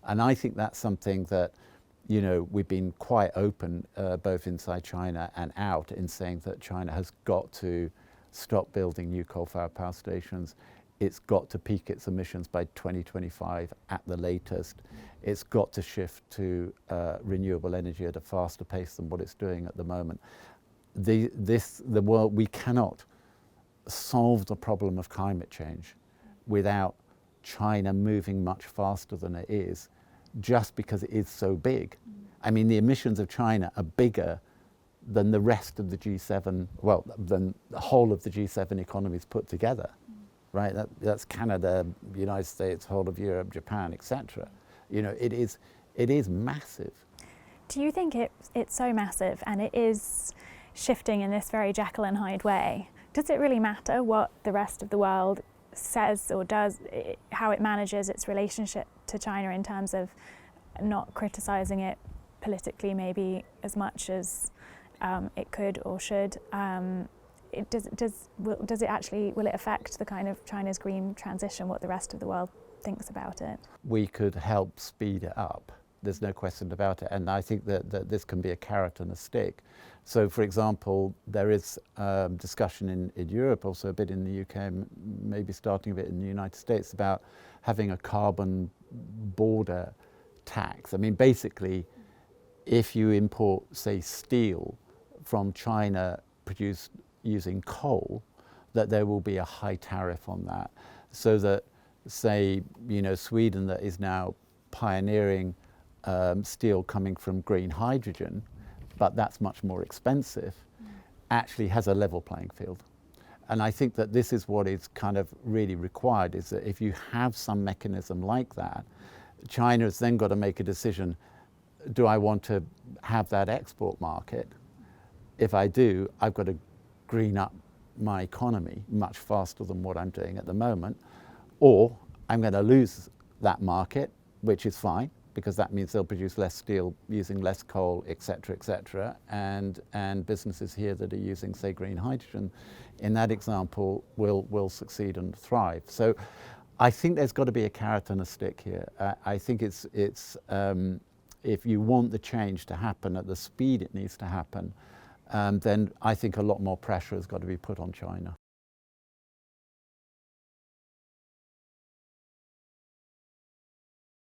And I think that's something that, you know, we've been quite open, both inside China and out, in saying that China has got to stop building new coal-fired power stations. It's got to peak its emissions by 2025 at the latest. It's got to shift to renewable energy at a faster pace than what it's doing at the moment. The world, we cannot solve the problem of climate change without China moving much faster than it is, just because it is so big. I mean, the emissions of China are bigger than the rest of the G7, well, than the whole of the G7 economies put together, right? That's Canada, the United States, whole of Europe, Japan, etc. You know, it is massive. Do you think it's so massive and it is shifting in this very Jekyll and Hyde way? Does it really matter what the rest of the world says or does, how it manages its relationship to China in terms of not criticising it politically maybe as much as it could or should? Does it actually, will it affect the kind of China's green transition, what the rest of the world thinks about it? We could help speed it up. There's no question about it. And I think that this can be a carrot and a stick. So, for example, there is discussion in Europe, also a bit in the UK, maybe starting a bit in the United States, about having a carbon border tax. I mean, basically, if you import, say, steel from China produced using coal, that there will be a high tariff on that. So that, say, you know, Sweden, that is now pioneering steel coming from green hydrogen, but that's much more expensive, actually has a level playing field. And I think that this is what is kind of really required, is that if you have some mechanism like that, China has then got to make a decision, do I want to have that export market? If I do, I've got to green up my economy much faster than what I'm doing at the moment, or I'm going to lose that market, which is fine, because that means they'll produce less steel using less coal, et cetera, and businesses here that are using, say, green hydrogen, in that example, will succeed and thrive. So I think there's got to be a carrot and a stick here. I think it's if you want the change to happen at the speed it needs to happen, then I think a lot more pressure has got to be put on China.